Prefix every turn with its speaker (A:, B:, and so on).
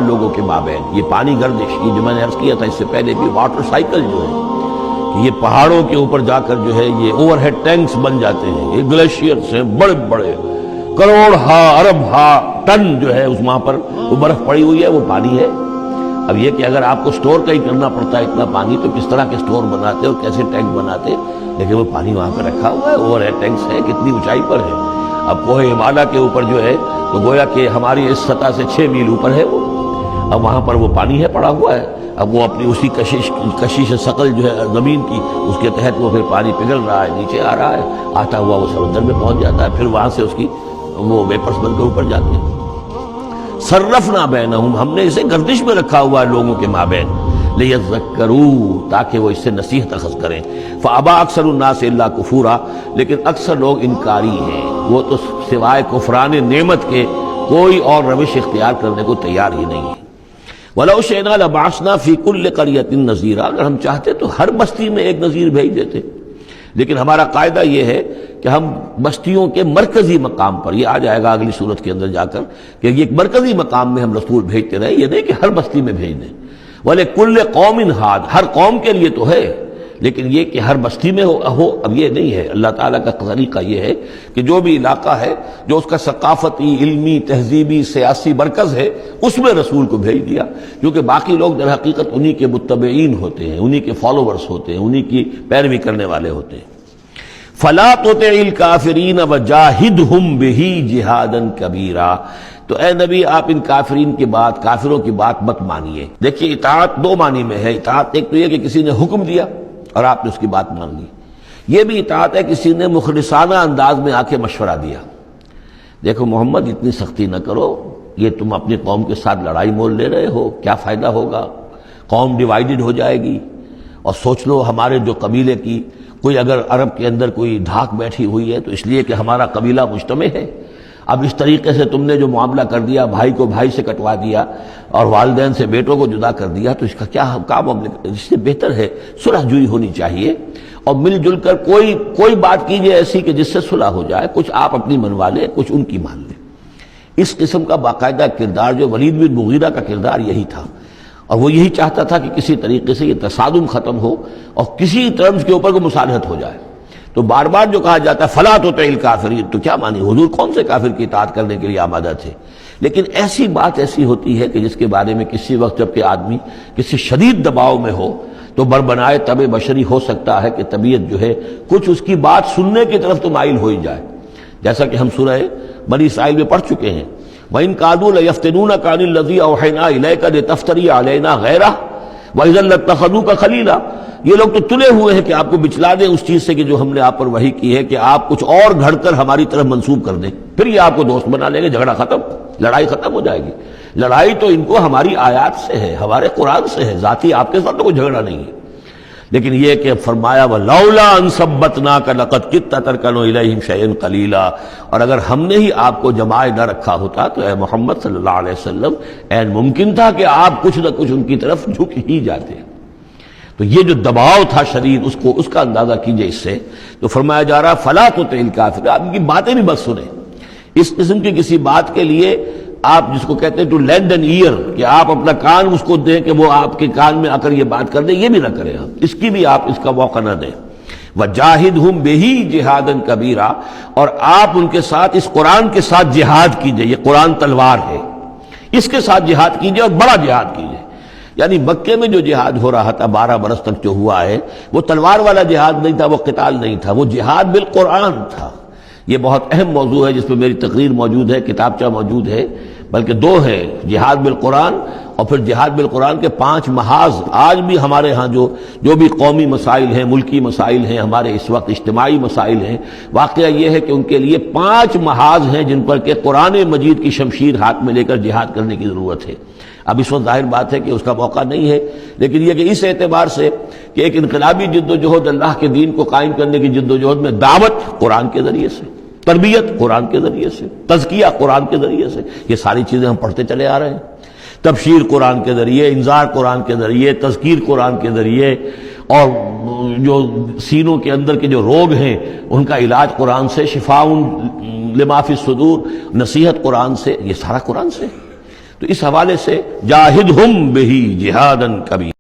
A: لوگوں کے مابین یہ پانی گردش، یہ جو میں نے عرض کیا تھا اس سے پہلے بھی، واٹر سائیکل جو ہے کہ یہ پہاڑوں کے اوپر جا کر جو ہے یہ اوور ہیڈ ٹینکس بن جاتے ہیں، یہ گلیشیئرز ہیں بڑے بڑے، کروڑ ارب ٹن جو ہے اس وہاں پر وہ برف پڑی ہوئی ہے، وہ پانی ہے۔ اب یہ کہ اگر آپ کو سٹور کہیں کرنا پڑتا ہے اتنا پانی تو کس طرح کے سٹور بناتے اور کیسے ٹینک بناتے، لیکن وہ پانی وہاں پہ رکھا ہوا ہے، اوور ہیڈ ٹینکس ہے، کتنی اونچائی پر ہے۔ اب کوہ ہمالیہ کے اوپر جو ہے تو گویا کہ ہماری اس سطح سے 6 میل اوپر ہے وہ، اب وہاں پر وہ پانی ہے پڑا ہوا ہے، اب وہ اپنی اسی کشش ثقل جو ہے زمین کی، اس کے تحت وہ پھر پانی پگھل رہا ہے، نیچے آ رہا ہے، آتا ہوا وہ سمندر میں پہنچ جاتا ہے، پھر وہاں سے اس کی وہ ویپرز بن کر اوپر جاتے ہیں۔ صرفنا بینہم، ہم نے اسے گردش میں رکھا ہوا ہے لوگوں کے مابین، لیذکروا، تاکہ وہ اس سے نصیحت اخذ کریں۔ فابا اکثر الناس الا کفورا، لیکن اکثر لوگ انکاری ہیں، وہ تو سوائے کفران نعمت کے کوئی اور روش اختیار کرنے کو تیار ہی نہیں ہے۔ وَلَوْ شِئْنَا لَبَعَثْنَا فِي كُلِّ قَرْيَةٍ نَذِيرًا، اگر ہم چاہتے تو ہر بستی میں ایک نذیر بھیج دیتے، لیکن ہمارا قاعدہ یہ ہے کہ ہم بستیوں کے مرکزی مقام پر، یہ آ جائے گا اگلی صورت کے اندر جا کر، کہ یہ ایک مرکزی مقام میں ہم رسول بھیجتے رہے، یہ نہیں کہ ہر بستی میں بھیج دیں۔ وَلِكُلِّ قَوْمٍ هَادٍ، ہر قوم کے لیے تو ہے، لیکن یہ کہ ہر بستی میں ہو اب یہ نہیں ہے۔ اللہ تعالیٰ کا طریقہ یہ ہے کہ جو بھی علاقہ ہے جو اس کا ثقافتی، علمی، تہذیبی، سیاسی مرکز ہے اس میں رسول کو بھیج دیا، کیونکہ باقی لوگ در حقیقت انہی کے متبعین ہوتے ہیں، انہی کے فالوورز ہوتے ہیں، انہی کی پیروی کرنے والے ہوتے ہیں۔ فَلَا تُطِعِ الْكَافِرِينَ وَجَاهِدْهُمْ بِهِ جِهَادًا كَبِيرًا، تو اے نبی آپ ان کافرین کی بات، کافروں کی بات مت مانیے۔ دیکھیے اطاعت دو معنی میں ہے، اطاعت ایک تو یہ کہ کسی نے حکم دیا اور آپ نے اس کی بات مان لی، یہ بھی اطاعت ہے کسی نے مخلصانہ انداز میں آ کے مشورہ دیا، دیکھو محمد اتنی سختی نہ کرو، یہ تم اپنی قوم کے ساتھ لڑائی مول لے رہے ہو، کیا فائدہ ہوگا، قوم ڈیوائیڈڈ ہو جائے گی، اور سوچ لو ہمارے جو قبیلے کی کوئی اگر عرب کے اندر کوئی دھاک بیٹھی ہوئی ہے تو اس لیے کہ ہمارا قبیلہ مجتمع ہے، اب اس طریقے سے تم نے جو معاملہ کر دیا، بھائی کو بھائی سے کٹوا دیا اور والدین سے بیٹوں کو جدا کر دیا، تو اس کا کیا معاملہ، اس سے بہتر ہے صلح جوئی ہونی چاہیے، اور مل جل کر کوئی بات کیجئے ایسی کہ جس سے صلح ہو جائے، کچھ آپ اپنی منوا لیں، کچھ ان کی مان لیں۔ اس قسم کا باقاعدہ کردار جو ولید بن مغیرہ کا کردار یہی تھا، اور وہ یہی چاہتا تھا کہ کسی طریقے سے یہ تصادم ختم ہو اور کسی ٹرمز کے اوپر کو مصالحت ہو جائے۔ تو بار بار جو کہا جاتا ہے فَلَا تُطِعِ الْكَافِرِينَ، تو کیا مانی، حضور کون سے کافر کی اطاعت کرنے کے لیے آمادہ تھے؟ لیکن ایسی بات ایسی ہوتی ہے کہ جس کے بارے میں کسی وقت جب کہ آدمی کسی شدید دباؤ میں ہو تو بربنائے طبع بشری ہو سکتا ہے کہ طبیعت جو ہے کچھ اس کی بات سننے کی طرف تو مائل ہو ہی جائے، جیسا کہ ہم سورہ بنی اسرائیل میں پڑھ چکے ہیں، وَإِن كَادُوا لَيَفْتِنُونَكَ عَنِ الَّذِي أَوْحَيْنَا إِلَيْكَ لِتَفْتَرِيَ عَلَيْنَا غَيْرَهُ وَإِذًا لَّاتَّخَذُوكَ خَلِيلًا، یہ لوگ تو تلے ہوئے ہیں کہ آپ کو بچلا دیں اس چیز سے کہ جو ہم نے آپ پر وحی کی ہے، کہ آپ کچھ اور گھڑ کر ہماری طرف منسوب کر دیں، پھر یہ آپ کو دوست بنا لیں گے، جھگڑا ختم، لڑائی ختم ہو جائے گی۔ لڑائی تو ان کو ہماری آیات سے ہے، ہمارے قرآن سے ہے، ذاتی آپ کے ساتھ تو کوئی جھگڑا نہیں ہے۔ لیکن یہ کہ فرمایا وَلَوْلَا أَن ثَبَّتْنَاكَ لَقَدْ كِدتَّ تَرْكَنُ إِلَيْهِمْ شَيْئًا قَلِيلًا، اور اگر ہم نے ہی آپ کو جمائے نہ رکھا ہوتا تو اے محمد صلی اللہ علیہ وسلم عین ممکن تھا کہ آپ کچھ نہ کچھ ان کی طرف جھک ہی جاتے۔ تو یہ جو دباؤ تھا شدید، اس کا اندازہ کیجئے اس سے، تو فرمایا جا رہا فَلَا تُطِعِ الْكَافِرِينَ، آپ ان کی باتیں بھی مت سنیں، اس قسم کی کسی بات کے لیے آپ جس کو کہتے ہیں ٹو لینڈ این ایئر، کہ آپ اپنا کان اس کو دیں کہ وہ آپ کے کان میں آ کر یہ بات کر دیں، یہ بھی نہ کریں، آپ اس کی بھی آپ اس کا موقع نہ دیں۔ وَجَاهِدْهُمْ بِهِ جِهَادًا كَبِيرًا، اور آپ ان کے ساتھ اس قرآن کے ساتھ جہاد کیجئے، یہ قرآن تلوار ہے، اس کے ساتھ جہاد کیجئے اور بڑا جہاد کیجئے۔ یعنی مکے میں جو جہاد ہو رہا تھا 12 برس تک جو ہوا ہے، وہ تلوار والا جہاد نہیں تھا، وہ قتال نہیں تھا، وہ جہاد بالقرآن تھا۔ یہ بہت اہم موضوع ہے جس پہ میری تقریر موجود ہے، کتابچہ موجود ہے، بلکہ 2 ہے، جہاد بالقرآن اور پھر جہاد بالقرآن کے 5 محاذ۔ آج بھی ہمارے ہاں جو بھی قومی مسائل ہیں، ملکی مسائل ہیں، ہمارے اس وقت اجتماعی مسائل ہیں، واقعہ یہ ہے کہ ان کے لیے 5 محاذ ہیں جن پر کہ قرآن مجید کی شمشیر ہاتھ میں لے کر جہاد کرنے کی ضرورت ہے۔ اب اس وقت ظاہر بات ہے کہ اس کا موقع نہیں ہے، لیکن یہ کہ اس اعتبار سے کہ ایک انقلابی جد و جہد، اللہ کے دین کو قائم کرنے کی جد و جہد میں دعوت قرآن کے ذریعے سے، تربیت قرآن کے ذریعے سے، تزکیہ قرآن کے ذریعے سے، یہ ساری چیزیں ہم پڑھتے چلے آ رہے ہیں، تبشیر قرآن کے ذریعے، انذار قرآن کے ذریعے، تذکیر قرآن کے ذریعے، اور جو سینوں کے اندر کے جو روگ ہیں ان کا علاج قرآن سے، شفاء لما فی الصدور، نصیحت قرآن سے، یہ سارا قرآن سے۔ تو تو اس حوالے سے جاہدہم بہی جہادن کبھی